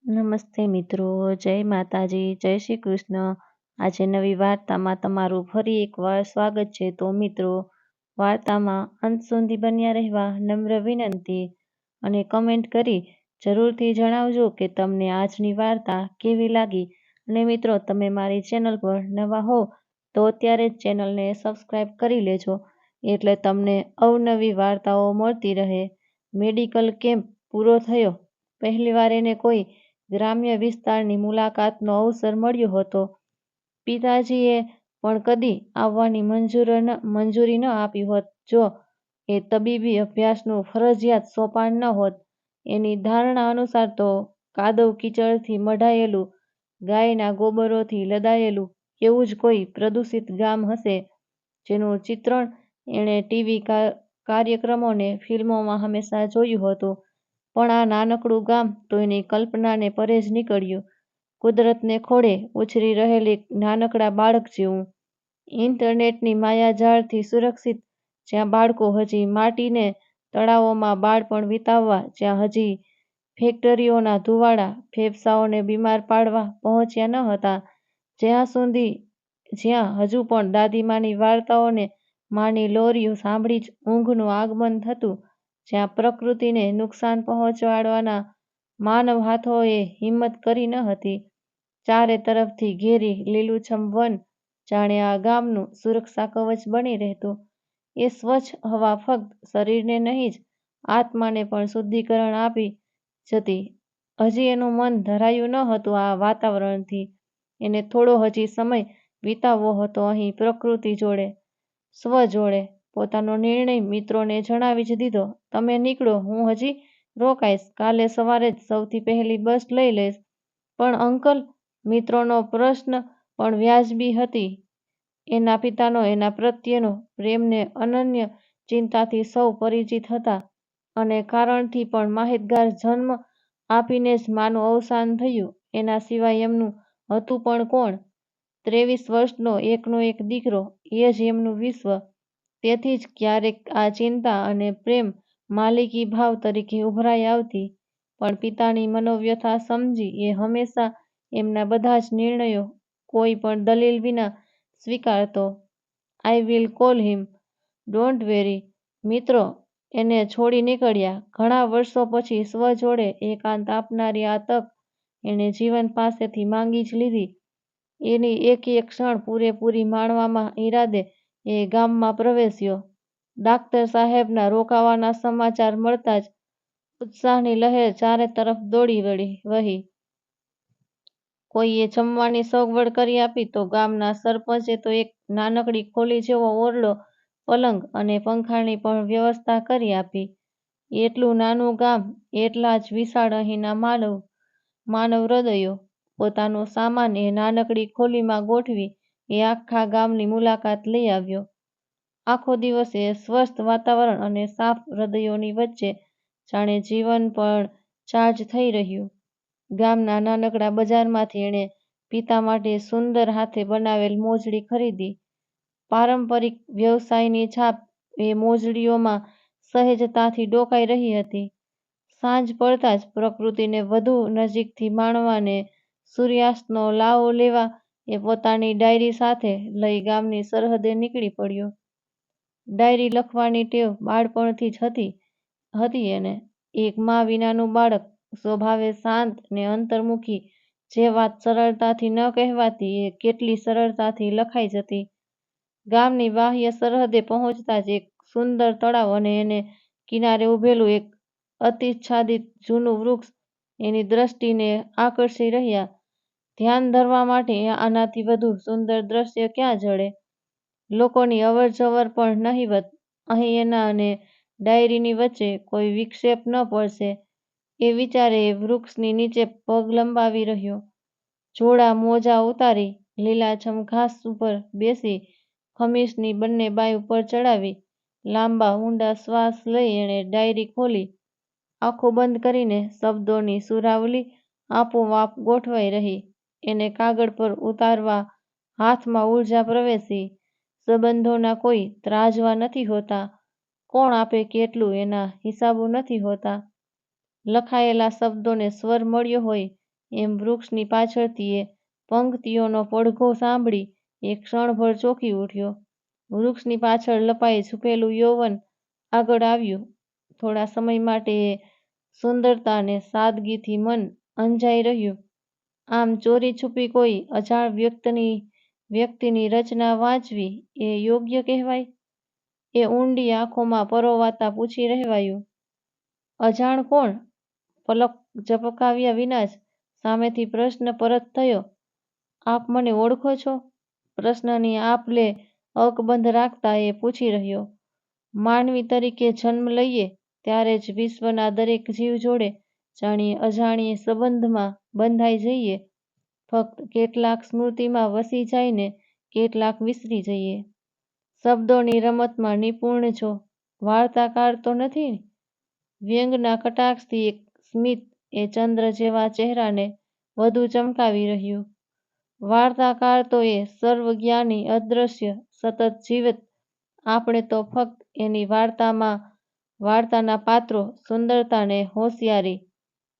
નમસ્તે મિત્રો, જય માતાજી, જય શ્રી કૃષ્ણ. આજે નવી વાર્તામાં તમારું ફરી એકવાર સ્વાગત છે. તો મિત્રો, વાર્તામાં અંત સુધી બન્યા રહેવા નમ્ર વિનંતી અને કમેન્ટ કરી જરૂરથી જણાવજો કે તમને આજની વાર્તા કેવી લાગી. અને મિત્રો, તમે મારી ચેનલ પર નવા હો તો અત્યારે જ ચેનલને સબસ્ક્રાઈબ કરી લેજો, એટલે તમને અવનવી વાર્તાઓ મળતી રહે. મેડિકલ કેમ્પ પૂરો થયો. પહેલીવાર એને કોઈ ગ્રામ્ય વિસ્તારની મુલાકાતનો અવસર મળ્યો હતો. પિતાજીએ પણ કદી આવવાની મંજૂરી ન આપી હોત જો એ તબીબી અભ્યાસનું ફરજિયાત સોપાન ન હોત. એની ધારણા અનુસાર તો કાદવ કીચડથી મઢાયેલું, ગાયના ગોબરોથી લદાયેલું એવું જ કોઈ પ્રદૂષિત ગામ હશે, જેનું ચિત્રણ એણે ટીવી કાર્યક્રમો ને ફિલ્મોમાં હંમેશા જોયું હતું. પણ આ નાનકડું ગામ તો એની કલ્પનાને પરે જ નીકળ્યું. કુદરતને ખોળે ઉછરી રહેલ એક નાનકડા બાળક જેવું. ઇન્ટરનેટની માયાજાળથી સુરક્ષિત, જ્યાં બાળકો હજી માટીને તળાવોમાં બાળપણ વિતાવવા, જ્યાં હજી ફેક્ટરીઓના ધુવાડા ફેફસાઓને બીમાર પાડવા પહોંચ્યા ન હતા, જ્યાં હજુ પણ દાદીમાની વાર્તાઓને માની લોરીઓ સાંભળી જ ઊંઘનું આગમન થતું, જ્યાં પ્રકૃતિને નુકસાન પહોંચાડવાના માનવ હાથોએ હિંમત કરી ન હતી. ચારે તરફથી ઘેરી લીલુંછમ વન જાણે આ ગામનું સુરક્ષા કવચ બની રહેતું. એ સ્વચ્છ હવા ફક્ત શરીરને નહીં જ આત્માને પણ શુદ્ધિકરણ આપી જતી. હજી એનું મન ધરાયું ન હતું આ વાતાવરણથી. એને થોડો હજી સમય વિતાવવો હતો અહીં પ્રકૃતિ જોડે, સ્વ જોડે. પોતાનો નિર્ણય મિત્રોને જણાવી જ દીધો. તમે નીકળો, હું હજી રોકાઈશ. કાલે સવારે જ સૌથી પહેલી બસ લઈ લઈશ. પણ અંકલ, મિત્રોનો પ્રશ્ન પણ વ્યાજબી હતી. એના પિતાનો એના પ્રત્યેનો પ્રેમને અનન્ય ચિંતાથી સૌ પરિચિત હતા, અને કારણથી પણ માહિતગાર. જન્મ આપીને જ માનું અવસાન થયું. એના સિવાય એમનું હતું પણ કોણ? 23 વર્ષનો એકનો એક દીકરો, એ જ એમનું વિશ્વ. તેથી જ ક્યારેક આ ચિંતા અને પ્રેમ માલિકી ભાવ તરીકે ઉભરાઈ આવતી. પણ પિતાની મનોવ્યથા સમજી એ હંમેશા એમના બધા જ નિર્ણયો કોઈ પણ દલીલ વિના સ્વીકારતો. I will call him, don't worry. મિત્રો એને છોડી નીકળ્યા. ઘણા વર્ષો પછી સ્વ જોડે એકાંત આપનારી આ તક એણે જીવન પાસેથી માંગી જ લીધી. એની એક ક્ષણ પૂરેપૂરી માણવાના ઈરાદે એ ગામમાં પ્રવેશ્યો. ડાક્ટર સાહેબના રોકાવાના સમાચાર મળતા જ ઉત્સાહની લહેર ચારે તરફ દોડી વહી. કોઈએ જમવાની સગવડ કરી આપી તો ગામના સરપંચે તો એક નાનકડી ખોલી જેવો ઓરડો, પલંગ અને પંખાની પણ વ્યવસ્થા કરી આપી. એટલું નાનું ગામ, એટલા જ વિશાળ અહીંના માનવ હૃદયો. પોતાનો સામાન એ નાનકડી ખોલીમાં ગોઠવી એ આખા ગામની મુલાકાત લઈ આવ્યો. આખો દિવસ એ સ્વસ્થ વાતાવરણ અને સાફ હૃદયોની વચ્ચે જાણે જીવન પણ ચાર્જ થઈ રહ્યું. ગામના નાનકડા બજારમાંથી એણે પિતા માટે સુંદર હાથે બનાવેલ મોજડી ખરીદી. પારંપરિક વ્યવસાયની છાપ એ મોજડીઓમાં સહેજતાથી ડોકાઈ રહી હતી. સાંજ પડતા જ પ્રકૃતિને વધુ નજીકથી માણવાને સૂર્યાસ્તનો લાવો લેવા એ પોતાની ડાયરી સાથે લઈ ગામની સરહદે નીકળી પડ્યો. ડાયરી લખવાની ટેવ બાળપણથી જ હતી એને. એક મા વિનાનું બાળક, સ્વભાવે શાંત ને અંતર્મુખી. જે વાત સરળતાથી ન કહેવાતી એ કેટલી સરળતાથી લખાઈ જતી. ગામની બાહ્ય સરહદે પહોંચતા જ એક સુંદર તળાવ અને એને કિનારે ઊભેલું એક અતિચ્છાદિત જૂનું વૃક્ષ એની દ્રષ્ટિને આકર્ષી રહ્યા. ધ્યાન ધરવા માટે આનાથી વધુ સુંદર દ્રશ્ય ક્યાં જડે? લોકોની અવરજવર પણ નહિવત. અહીં એના અને ડાયરીની વચ્ચે કોઈ વિક્ષેપ ન પડશે એ વિચારે એ વૃક્ષની નીચે પગ લંબાવી રહ્યો. જોડા મોજા ઉતારી, લીલાછમ ઘાસ ઉપર બેસી, ખમીસની બંને બાજુ પર ચડાવી, લાંબા ઊંડા શ્વાસ લઈ એણે ડાયરી ખોલી. આંખો બંધ કરીને શબ્દોની સુરાવલી આપોઆપ ગોઠવાઈ રહી. એને કાગળ પર ઉતારવા હાથમાં ઊર્જા પ્રવેશી. સંબંધોના કોઈ ત્રાજવા નથી હોતા. કોણ આપે કેટલું એના હિસાબો નથી હોતા. લખાયેલા શબ્દોને સ્વર મળ્યો હોય એમ વૃક્ષની પાછળથી એ પંક્તિઓનો પડઘો સાંભળી એ ક્ષણભર ચોંકી ઉઠ્યો. વૃક્ષની પાછળ લપાઈ છુપેલું યૌવન આગળ આવ્યું. થોડા સમય માટે એ સુંદરતા અને સાદગીથી મન અંજાઈ રહ્યું. આમ ચોરી છુપી કોઈ અજાણ વ્યક્તિની રચના વાંચવી એ યોગ્ય કહેવાય? એ ઊંડી આંખોમાં પરોવાતા પૂછી રહેવાયું. અજાણ કોણ? પલક ઝબકાવ્યા વિના જ સામેથી પ્રશ્ન પરત થયો. આપ મને ઓળખો છો? પ્રશ્નની આપ-લે અકબંધ રાખતા એ પૂછી રહ્યો. માનવી તરીકે જન્મ લઈએ ત્યારે જ વિશ્વના દરેક જીવ જોડે જાણીએ અજાણીએ સંબંધમાં બંધાઈ જઈએ. ફક્ત કેટલાક સ્મૃતિમાં વસી જાય ને કેટલાક વિસરી જઈએ. શબ્દોની રમતમાં નિપુણ છો. વાર્તાકાર તો નથી? વ્યંગના કટાક્ષથી એક સ્મિત એ ચંદ્ર જેવા ચહેરાને વધુ ચમકાવી રહ્યું. વાર્તાકાર તો એ સર્વજ્ઞાની, અદ્રશ્ય, સતત જીવત. આપણે તો ફક્ત એની વાર્તાના પાત્રો, સુંદરતા ને હોશિયારી,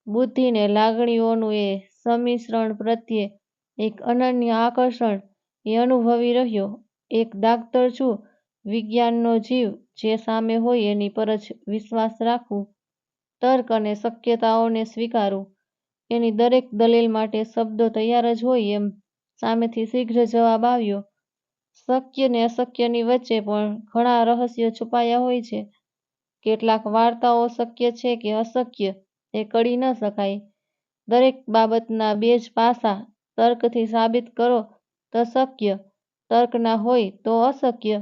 બુદ્ધિ ને લાગણીઓનું એ સંમિશ્રણ પ્રત્યે એક અનન્ય આકર્ષણ એ અનુભવી રહ્યો. એક દાક્તર છું. વિજ્ઞાનનો જીવ જે સામે હોય એની પર જ વિશ્વાસ રાખવું. તર્ક અને શક્યતાઓને સ્વીકારવું. એની દરેક દલીલ માટે શબ્દો તૈયાર જ હોય એમ સામેથી શીઘ્ર જવાબ આવ્યો. શક્ય ને અશક્યની વચ્ચે પણ ઘણા રહસ્યો છુપાયા હોય છે. કેટલાક વાર્તાઓ શક્ય છે કે અશક્ય એ કળી ન શકાય. દરેક બાબતના બે જ પાસા. તર્કથી સાબિત કરો તો શક્ય, તર્ક ના હોય તો અશક્ય.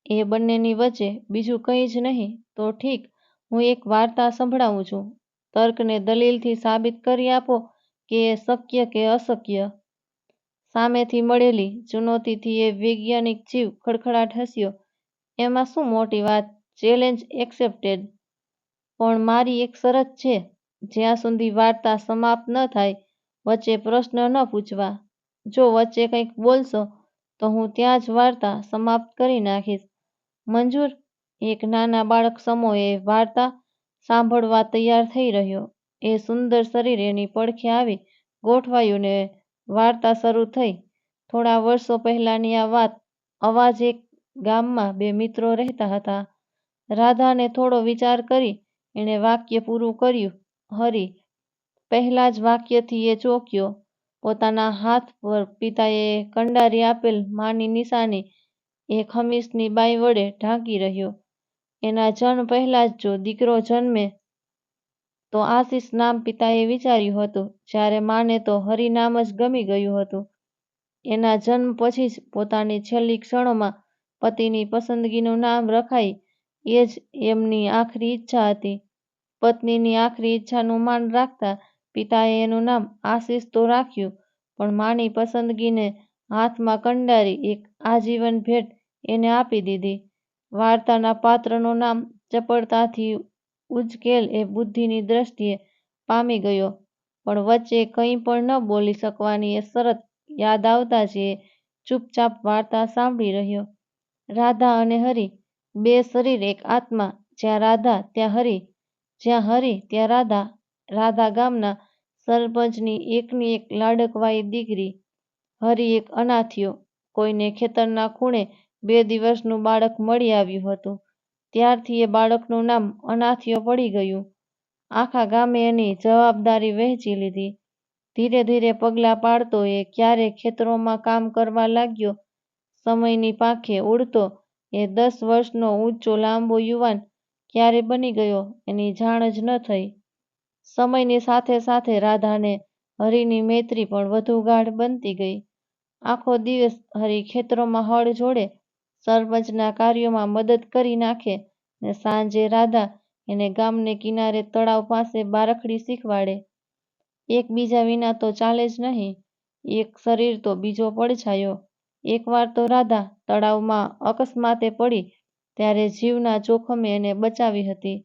એ બંનેની વચ્ચે બીજું કંઈ જ નહીં. તો ઠીક, હું એક વાર્તા સંભળાવું છું. તર્કને દલીલથી સાબિત કરી આપો કે એ શક્ય કે અશક્ય. સામેથી મળેલી ચુનૌતીથી એ વૈજ્ઞાનિક જીવ ખડખડાટ હસ્યો. એમાં શું મોટી વાત? Challenge accepted. પણ મારી એક શરત છે. જ્યાં સુધી વાર્તા સમાપ્ત ન થાય વચ્ચે પ્રશ્ન ન પૂછવા. જો વચ્ચે કંઈક બોલશો તો હું ત્યાં જ વાર્તા સમાપ્ત કરી નાખીશ. મંજૂર? એક નાના બાળક સમો એ વાર્તા સાંભળવા તૈયાર થઈ રહ્યો. એ સુંદર શરીર એની પડખે આવી ગોઠવાયું ને વાર્તા શરૂ થઈ. થોડા વર્ષો પહેલાની આ વાત. અવાજ એક ગામમાં બે મિત્રો રહેતા હતા. રાધાને થોડો વિચાર કરી એણે વાક્ય પૂરું કર્યું. હરી. પહેલા જ વાક્યથી એ ચોંક્યો. પોતાના હાથ પર પિતાએ કંડારી આપેલ માની નિશાની એ ખમીસની બાઈ વડે ઢાંકી રહ્યો. એના જન્મ પહેલા જ જો દીકરો જન્મે તો આશીષ નામ પિતાએ વિચાર્યું હતું. જ્યારે માને તો હરિ નામ જ ગમી ગયું હતું. એના જન્મ પછી જ પોતાની છેલ્લી ક્ષણોમાં પતિની પસંદગીનું નામ રખાય એ જ એમની આખરી ઈચ્છા હતી. પત્નીની આખરી ઈચ્છાનું માન રાખતા પિતાએ એનું નામ આશીષ તો રાખ્યું, પણ માની પસંદગીને હાથમાં કંડારી એક આજીવન ભેટ એને આપી દીધી. વાર્તાના પાત્રનું નામ ચપળતાથી ઉચકેલ એ બુદ્ધિની દ્રષ્ટિએ પામી ગયો, પણ વચ્ચે કંઈ પણ ન બોલી શકવાની એ શરત યાદ આવતા જ એ ચૂપચાપ વાર્તા સાંભળી રહ્યો. રાધા અને હરિ. બે શરીર એક આત્મા. જ્યાં રાધા ત્યાં હરિ, જ્યાં હરિ ત્યાં રાધા. રાધા ગામના સરપંચની એકની એક લાડકવાઈ દીકરી. હરિ એક અનાથિયો. કોઈને ખેતરના ખૂણે 2 દિવસનું બાળક મળી આવ્યું હતું. ત્યારથી એ બાળકનું નામ અનાથિયો પડી ગયું. આખા ગામે એની જવાબદારી વહેંચી લીધી. ધીરે ધીરે પગલાં પાડતો એ ક્યારે ખેતરોમાં કામ કરવા લાગ્યો. સમયની પાંખે ઉડતો એ 10 વર્ષનો ઊંચો લાંબો યુવાન ક્યારે બની ગયો એની જાણ જ ન થઈ. સમયની સાથે સાથે રાધાને હરિની મૈત્રી પણ વધુ ગાઢ બનતી ગઈ. આખો દિવસ હરિ ખેતરોમાં હળ જોડે, સરપંચના કાર્યોમાં મદદ કરી નાખે ને સાંજે રાધા એને ગામને કિનારે તળાવ પાસે બારખડી શીખવાડે. એકબીજા વિના તો ચાલે જ નહીં. એક શરીર તો બીજો પડછાયો. એકવાર તો રાધા તળાવમાં અકસ્માતે પડી ત્યારે જીવના જોખમે એને બચાવી હતી.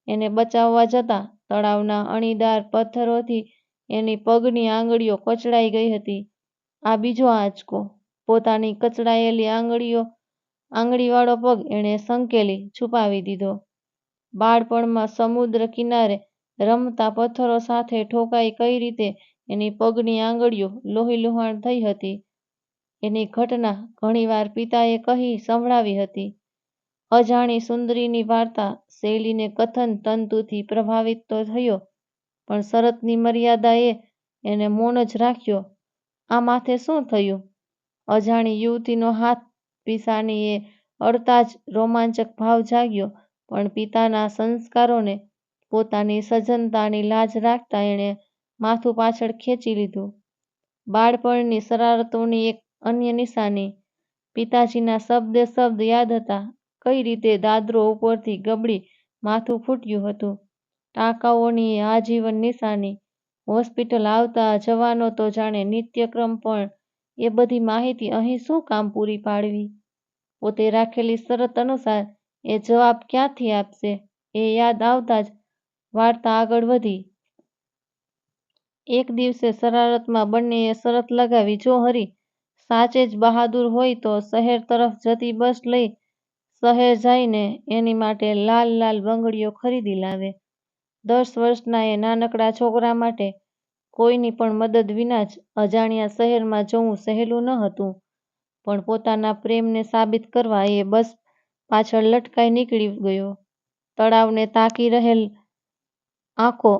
એને બચાવવા જતાં તળાવના અણીદાર પથ્થરોથી એની પગની આંગળીઓ કચડાઈ ગઈ હતી. આ બીજો આંચકો. પોતાની કચડાયેલી આંગળીવાળો પગ એણે સંકેલી છુપાવી દીધો. બાળપણમાં સમુદ્ર કિનારે રમતા પથ્થરો સાથે ઠોકાઈ કઈ રીતે એની પગની આંગળીઓ લોહીલુહાણ થઈ હતી. એની ઘટના ઘણીવાર પિતાએ કહી સંભળાવી હતી. અજાણી સુંદરીની વાર્તા શૈલીને કથન તંતુથી પ્રભાવિત તો થયો, પણ શરતની મર્યાદાએ એને મૌન જ રાખ્યો. આ માથે શું થયું? અજાણી યુવતીનો હાથ પીસાનીએ અડતા જ રોમાંચક ભાવ જાગ્યો, પણ પિતાના સંસ્કારોને પોતાની સજ્જનતાની લાજ રાખતા એણે માથું પાછળ ખેંચી લીધું. બાળપણની શરારતોની એક અન્ય નિશાની. પિતાજીના શબ્દે શબ્દ યાદ હતા. કઈ રીતે દાદરો ઉપરથી ગબડી માથું ફૂટ્યું હતું. ટાંકાઓની આજીવન નિશાની. હોસ્પિટલ આવતા જવાનો તો જાણે નિત્યક્રમ, પણ એ બધી માહિતી અહીં શું કામ પૂરી પાડવી? પોતે રાખેલી શરત અનુસાર એ જવાબ ક્યાંથી આપશે? એ યાદ આવતા જ વાર્તા આગળ વધી. એક દિવસે શરારતમાં બંનેએ શરત લગાવી, જો હરી સાચે જ બહાદુર હોય તો શહેર તરફ જતી બસ લઈ શહેર જઈને એની માટે લાલ લાલ બંગડીઓ ખરીદી લાવે. 10 વર્ષના એ નાનકડા છોકરા માટે કોઈની પણ મદદ વિના જ અજાણ્યા શહેરમાં જવું સહેલું ન હતું, પણ પોતાના પ્રેમને સાબિત કરવા એ બસ પાછળ લટકાઈ નીકળી ગયો. તળાવને તાકી રહેલ આંખો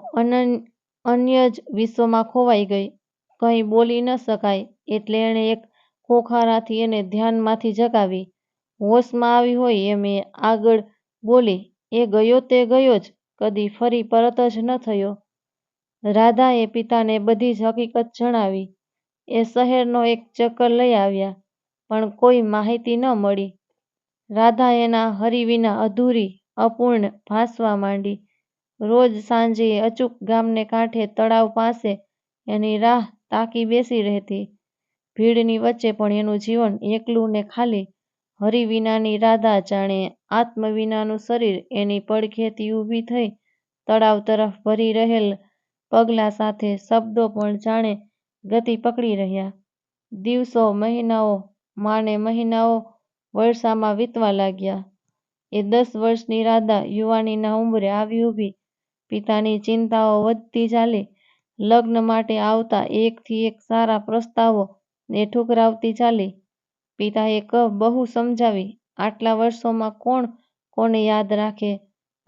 અન્ય જ વિશ્વમાં ખોવાઈ ગઈ. કંઈ બોલી ન શકાય એટલે એણે એક ખોખારાથી એને ધ્યાનમાંથી જગાવી. હોશમાં આવી હોય એમ એ આગળ બોલી, એ ગયો તે ગયો જ, કદી ફરી પરત જ ન થયો. રાધાએ પિતાને બધી જ હકીકત જણાવી. એ શહેરનો એક ચક્કર લઈ આવ્યા, પણ કોઈ માહિતી ન મળી. રાધા એના હરી વિના અધૂરી, અપૂર્ણ ભાસવા માંડી. રોજ સાંજે અચૂક ગામને કાંઠે તળાવ પાસે એની રાહ તાકી બેસી રહેતી. ભીડની વચ્ચે પણ એનું જીવન એકલું ને ખાલી. હરી વિનાની રાધા જાણે આત્મ વિનાનું શરીર એની પડખેથી ઊભી થઈ તળાવ તરફ ભરી રહેલ પગલા સાથે શબ્દો પણ જાણે ગતિ પકડી રહ્યા. દિવસો, મહિનાઓ, માને મહિનાઓ વર્ષામાં વીતવા લાગ્યા. એ 10 વર્ષની રાધા યુવાનીના ઉંબરે આવી ઊભી. પિતાની ચિંતાઓ વધતી ચાલી. લગ્ન માટે આવતા એકથી એક સારા પ્રસ્તાવો એ ઠુકરાવતી ચાલી. પિતાએ બહુ સમજાવી, આટલા વર્ષોમાં કોણ કોને યાદ રાખે,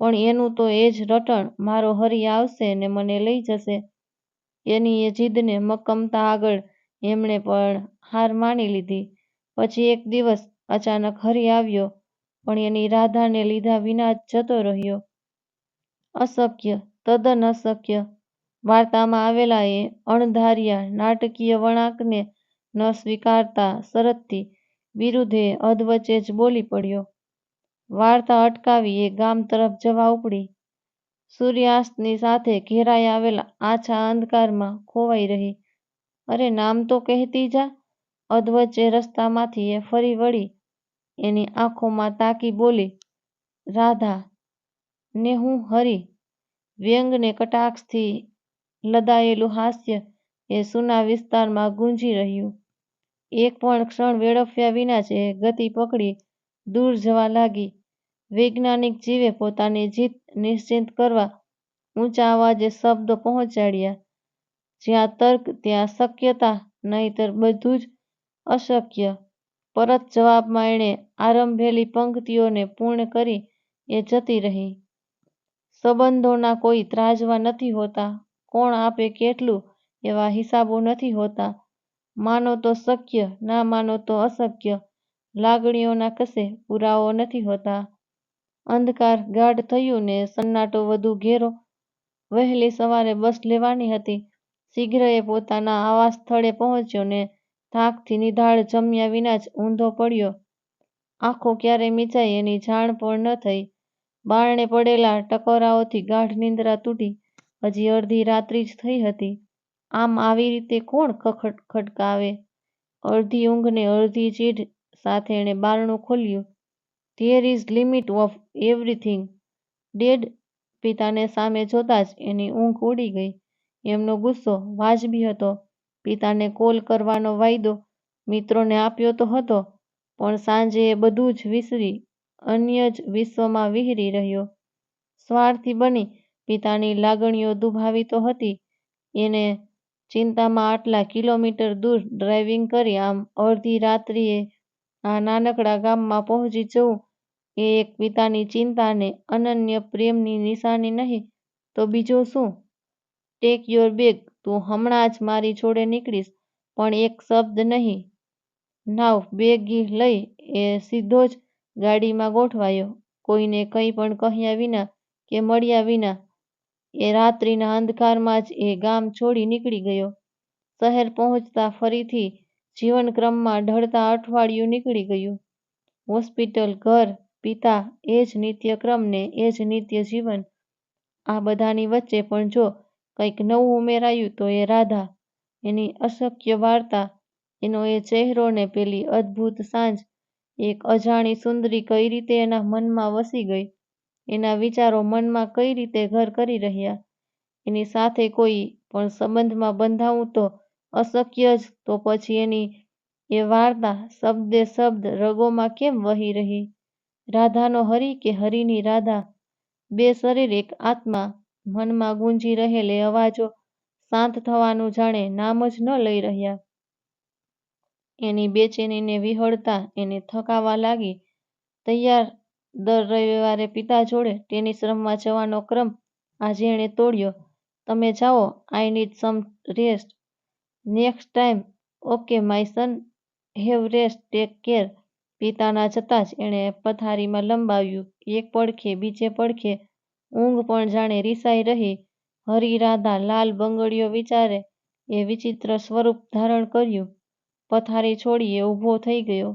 પણ એનું તો એ જ રટણ, મારો હરી આવશે ને મને લઈ જશે. એની એ જીદને મક્કમતા આગળ એમણે પણ હાર માની લીધી. પછી એક દિવસ અચાનક હરી આવ્યો, પણ એની રાધાને લીધા વિના જ જતો રહ્યો. અશક્ય, તદ્દન અશક્ય. વાર્તામાં આવેલા એ અણધાર્યા નાટકીય વળાંકને ન સ્વીકારતા શરતથી વિરુદ્ધ એ અધવચ્ચે જ બોલી પડ્યો. વાર્તા અટકાવી એ ગામ તરફ જવા ઉપડી. સૂર્યાસ્તની સાથે ઘેરાઈ આવેલા આછા અંધકારમાં ખોવાઈ રહી. અરે, નામ તો કહેતી જા. અધવચ્ચે રસ્તામાંથી એ ફરી વળી એની આંખોમાં તાકી બોલી, રાધા. ને હું હરી. વ્યંગ ને કટાક્ષથી લદાયેલું હાસ્ય એ સૂના વિસ્તારમાં ગૂંજી રહ્યું. એક પણ ક્ષણ વેડફ્યા વિના જ એ ગતિ પકડી દૂર જવા લાગી. વૈજ્ઞાનિક જીવે પોતાની જીત નિશ્ચિત કરવા ઊંચા અવાજે શબ્દો પહોંચાડ્યા. જ્યાં તર્ક ત્યાં શક્યતા, નહીંતર બધું જ અશક્ય. પરત જવાબમાં એણે આરંભેલી પંક્તિઓને પૂર્ણ કરી એ જતી રહી. સંબંધોના કોઈ ત્રાજવા નથી હોતા. કોણ આપે કેટલું એવા હિસાબો નથી હોતા. માનો તો શક્ય, ના માનો તો અશક્ય. લાગણીઓના કશે પુરાવો નથી હોતા. અંધકાર ગાઢ થયું ને સન્નાટો વધુ ઘેરો. વહેલી સવારે બસ લેવાની હતી. શીઘ્ર એ પોતાના આવાસ સ્થળે પહોંચ્યો ને થાકથી નિધાળ જમ્યા વિના જ ઊંધો પડ્યો. આંખો ક્યારે મીચાઈ એની જાણ પણ ન થઈ. બારણે પડેલા ટકોરાઓથી ગાઢ નિંદ્રા તૂટી. હજી અડધી રાત્રિ જ થઈ હતી. આમ આવી રીતે કોણ ખટખટાવે? અડધી ઊંઘ ને અડધી ચીઢ સાથે એણે બારણું ખોલ્યું. There is limit of everything, dad. પિતાને સામે જોતા જ એની ઊંઘ ઉડી ગઈ. એમનો ગુસ્સો વાજબી હતો. પિતાને કોલ કરવાનો વાયદો મિત્રોને આપ્યો તો હતો, પણ સાંજે એ બધું જ વિસરી અન્ય જ વિશ્વમાં વિહરી રહ્યો. સ્વાર્થી બની પિતાની લાગણીઓ દુભાવી તો હતી. એને ચિંતામાં આટલા કિલોમીટર દૂર ડ્રાઇવિંગ કરી આમ અડધી રાત્રિએ આ નાનકડા ગામમાં પહોંચી જવું એ એક પિતાની ચિંતા ને અનન્ય પ્રેમની નિશાની નહીં તો બીજું શું? ટેક યોર બેગ, તું હમણાં જ મારી જોડે નીકળીશ, પણ એક શબ્દ નહીં. નાવ બેગ લઈ એ સીધો જ ગાડીમાં ગોઠવાયો. કોઈને કંઈ પણ કહ્યા વિના કે મળ્યા વિના એ રાત્રિના અંધકારમાં જ એ ગામ છોડી નીકળી ગયો. શહેર પહોંચતા ફરીથી જીવનક્રમમાં ઢળતા અઠવાડિયું નીકળી ગયું. હોસ્પિટલ, ઘર, પિતા, એ જ નિત્યક્રમ ને એ જ નિત્ય જીવન. આ બધાની વચ્ચે પણ જો કંઈક નવું ઉમેરાયું તો એ રાધા, એની અશક્ય વાર્તા, એનો એ ચહેરો ને પેલી અદ્ભુત સાંજ. એક અજાણી સુંદરી કઈ રીતે એના મનમાં વસી ગઈ, એના વિચારો મનમાં કઈ રીતે ઘર કરી રહ્યા. એની સાથે કોઈ પણ સંબંધમાં બંધાવું તો અશક્ય જ, તો પછી એની એ વાર્તા શબ્દે શબ્દ રગોમાં કેમ વહી રહી? રાધાનો હરિ કે હરિની રાધા? બે શરીર એક આત્મા. મનમાં ગુંજી રહેલ એ અવાજો શાંત થવાનું જાણે નામ જ ન લઈ રહ્યા. એની બેચેનીને વિહળતા એને થકાવા લાગી. તૈયાર દર રવિવારે પિતા જોડે ટેનિસ રમવા જવાનો ક્રમ આજે એણે તોડ્યો. તમે જાઓ, I need some rest. Next time. Okay my son, have rest, take care. પિતાના જતાં જ એણે પથારીમાં લંબાવ્યું. એક પડખે બીજે પડખે ઊંઘ પણ જાણે રિસાઈ રહી. હરિ રાધા લાલ બંગડીયો વિચારે એ વિચિત્ર સ્વરૂપ ધારણ કર્યું. પથારી છોડી એ ઊભો થઈ ગયો.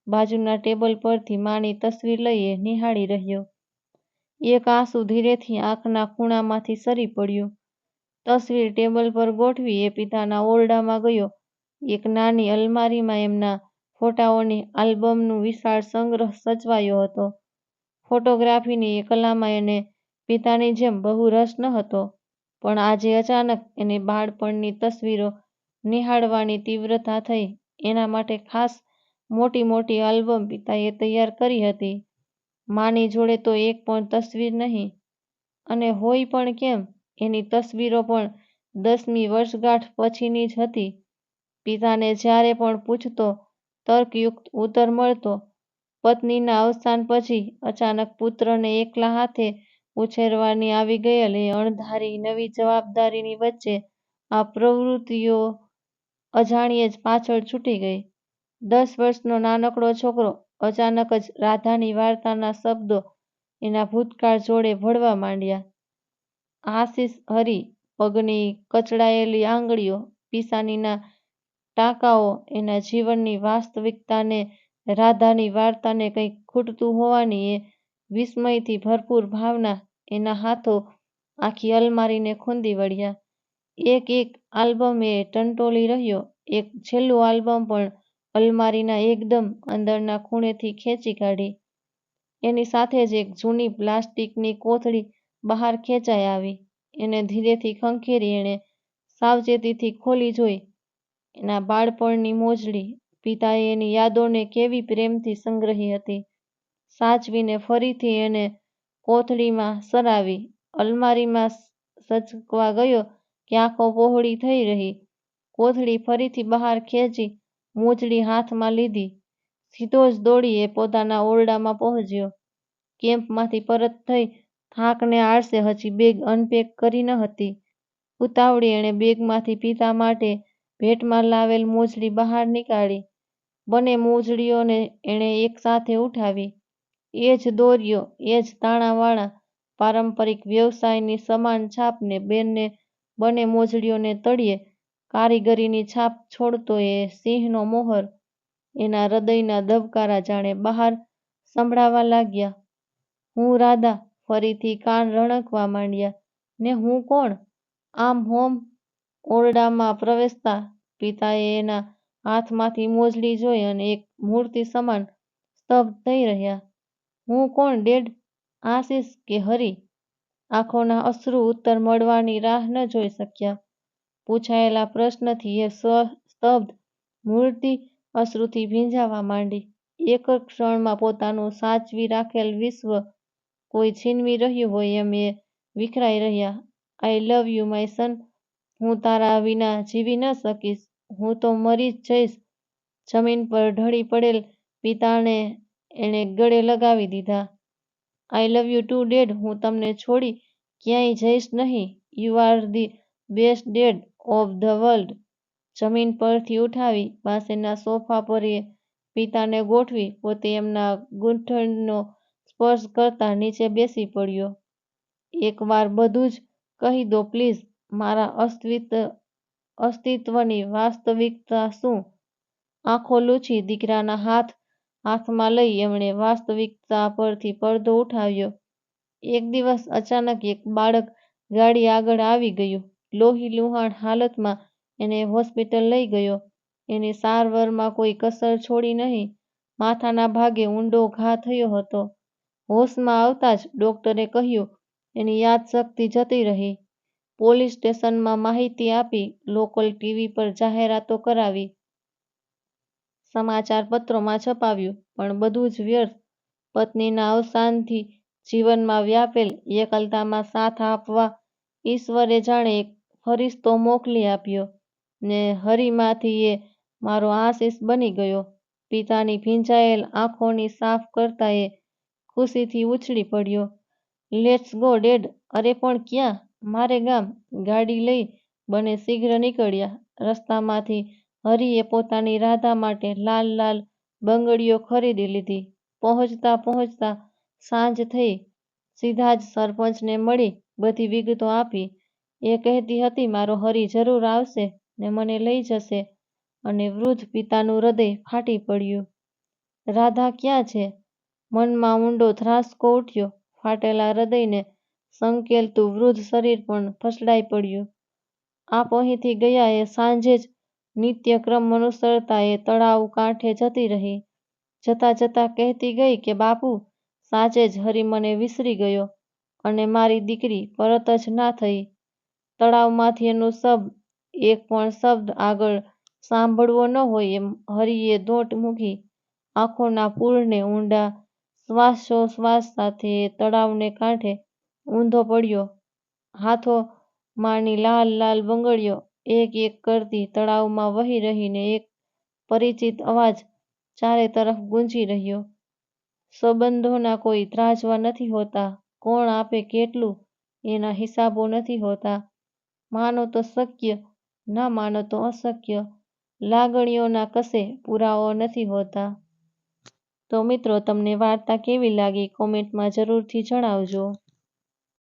બાજુના ટેબલ પરથી માની તસવીર લઈ એ નિહાળી રહ્યો. એક આંસુ ધીરેથી આંખના ખૂણામાંથી સરી પડ્યું. તસવીર ટેબલ પર ગોઠવી એ પિતાના ઓરડામાં ગયો. એક નાની અલમારીમાં એમના ફોટાઓની આલ્બમનું વિશાળ સંગ્રહ સચવાયો હતો. ફોટોગ્રાફીની એ કલામાં એને પિતાની જેમ બહુ રસ ન હતો, પણ આજે અચાનક એને બાળપણની તસવીરો નિહાળવાની તીવ્રતા થઈ. એના માટે ખાસ મોટી મોટી આલ્બમ પિતાએ તૈયાર કરી હતી. માની જોડે તો એક પણ તસવીર નહીં. અને હોય પણ કેમ? એની તસવીરો પણ 10મી વર્ષગાંઠ પછીની જ હતી. પિતાને જ્યારે પણ પૂછતો તર્કયુક્ત ઉત્તર મળતો. પત્નીના અવસાન પછી અચાનક પુત્રને એકલા હાથે ઉછેરવાની આવી ગયેલ એ અણધારી નવી જવાબદારીની વચ્ચે આ પ્રવૃત્તિઓ અજાણ્યે જ પાછળ છૂટી ગઈ. 10 વર્ષનો નાનકડો છોકરો અચાનક જ રાધાની વાર્તાના શબ્દો એના ભૂતકાળ જોડે ભળવા માંડ્યા. આશિષ હરિ, પગની કચડાયેલી આંગળીઓ, પીસાનીના ટાંકાઓ, એના જીવનની વાસ્તવિકતાને, રાધાની વાર્તાને કંઈક ખૂટતું હોવાની એ વિસ્મયથી ભરપૂર ભાવના. એના હાથો આખી અલમારીને ખૂંદી વળ્યા. એક એક આલ્બમ એ ટંટોળી રહ્યો. એક છેલ્લું આલ્બમ પણ અલમારીના એકદમ અંદરના ખૂણેથી ખેંચી કાઢી. એની સાથે જ એક જૂની પ્લાસ્ટિકની કોથળી બહાર ખેંચાઈ આવી. એને ધીરેથી ખંખેરી એણે સાવચેતીથી ખોલી જોઈ. એના બાળપણની મોજડી. પિતાએ એની યાદોને કેવી પ્રેમથી સંગ્રહી હતી. સાચવીને ફરીથી એને કોથળીમાં સરાવી. અલમારીમાં સચકવા ગયો કે આંખો પહોળી થઈ રહી. કોથળી ફરીથી બહાર ખેંચી મોજડી હાથમાં લીધી. સીધો જ દોડી એ પોતાના ઓરડામાં પહોંચ્યો. કેમ્પમાંથી પરત થઈ થાકને આળસે હજી બેગ અનપેક કરી ન હતી. ઉતાવળી એણે બેગમાંથી પિતા માટે ભેટમાં લાવેલ મોજડી બહાર નીકાળી. બંને મોજડીઓને એણે એકસાથે ઉઠાવી. એ જ દોરીઓ, એ જ તાણાવાળા, પારંપરિક વ્યવસાયની સમાન છાપને બંને મોજડીઓને તળિયે કારીગરીની છાપ છોડતો એ સિંહનો મોહર. એના હૃદયના ધબકારા જાણે બહાર સંભળાવા લાગ્યા. હું રાધા. ફરીથી કાન રણકવા માંડ્યા. ને હું કોણ? આમ હોમ. ઓરડામાં પ્રવેશતા પિતાએ એના હાથમાંથી મોજડી જોઈ અને એક મૂર્તિ સમાન સ્તબ્ધ થઈ રહ્યા. હું કોણ ડેડ? આશિષ કે હરિ? આંખોના અશ્રુ ઉત્તર મળવાની રાહ ન જોઈ શક્યા. પૂછાયેલા પ્રશ્નથી એ સ્તબ્ધ મૂર્તિ અશ્રુથી ભીંજાવા માંડી. એક જ ક્ષણમાં પોતાનું સાચવી રાખેલ વિશ્વ કોઈ છીનવી રહ્યું હોય એમ એ વિખરાઈ રહ્યા. આઈ લવ યુ માય સન. હું તારા વિના જીવી ન શકીશ. હું તો મરી જ જઈશ. જમીન પર ઢળી પડેલ પિતાને એણે ગળે લગાવી દીધા. I love you too dad. હું તમને છોડી ક્યાંય જઈશ નહીં. You are the best dad of the world. જમીન પરથી ઉઠાવી પાસેના સોફા પર એ પિતાને ગોઠવી પોતે એમના ગૂંઠણનો સ્પર્શ કરતા નીચે બેસી પડ્યો. એકવાર બધું જ કહી દો પ્લીઝ. મારા અસ્તિત્વની વાસ્તવિકતા શું? આંખો લૂછી દીકરાના હાથમાં લઈ એમણે વાસ્તવિકતા પરથી પડદો ઉઠાવ્યો. એક દિવસ અચાનક એક બાળક ગાડી આગળ આવી ગયું. લોહી લુહાણ હાલતમાં એને હોસ્પિટલ લઈ ગયો. એની સારવારમાં કોઈ કસર છોડી નહીં. માથાના ભાગે ઊંડો ઘા થયો હતો. હોશમાં આવતા જ ડોક્ટરે કહ્યું એની યાદશક્તિ જતી રહી. પોલીસ સ્ટેશનમાં માહિતી આપી. લોકલ ટીવી પર જાહેરાતો કરાવી. સમાચાર પત્રોમાં છપાવ્યું. પણ બધું જ વ્યર્થ. પત્નીના અવસાનથી જીવનમાં વ્યાપેલ એકલતામાં સાથ આપવા ઈશ્વરે જાણે એક ફરિશ્તો મોકલી આપ્યો ને હરીમાંથી એ મારો આશીષ બની ગયો. પિતાની ભીંજાયેલ આંખોની સાફ કરતા એ ખુશીથી ઉછળી પડ્યો. Let's go dad. અરે પણ ક્યાં? મારે ગામ. ગાડી લઈ બંને શીઘ્ર નીકળ્યા. રસ્તામાંથી હરીએ પોતાની રાધા માટે લાલ લાલ બંગડીઓ ખરીદી લીધી. પહોંચતા સાંજ થઈ. સીધા જ સરપંચને મળી બધી વિગતો આપી. એ કહેતી હતી મારો હરી જરૂર આવશે ને મને લઈ જશે. અને વૃદ્ધ પિતાનું હૃદય ફાટી પડ્યું. રાધા ક્યાં છે? મનમાં ઊંડો ધ્રાસકો ઉઠ્યો. ફાટેલા હૃદયને સંકેલતું વૃદ્ધ શરીર પણ ફસડાઈ પડ્યું. આપ અહીંથી ગયા એ સાંજે જ નિત્યક્રમ અનુસરતા એ તળાવ કાંઠે જતી રહી. જતા જતા કહેતી ગઈ કે બાપુ, સાચે જ હરી મને વિસરી ગયો અને મારી દીકરી પરત જ ના થઈ. તળાવમાંથી એનું એક પણ શબ્દ આગળ સાંભળવો ન હોય એમ હરીએ ધોટ મૂકી આંખોના પૂરને ઊંડા શ્વાસોશ્વાસ સાથે એ તળાવને કાંઠે ઊંધો પડ્યો. હાથોમાંની લાલ લાલ બંગડીઓ એક એક કરતી તળાવમાં વહી રહીને એક પરિચિત અવાજ ચારે તરફ ગૂંજી રહ્યો. સંબંધોના કોઈ ત્રાજવા નથી હોતા. કોણ આપે કેટલું એના હિસાબો નથી હોતા. માનો તો શક્ય, ના માનો તો અશક્ય. લાગણીઓના કશે પુરાવો નથી હોતા. તો મિત્રો, તમને વાર્તા કેવી લાગી કોમેન્ટમાં જરૂરથી જણાવજો.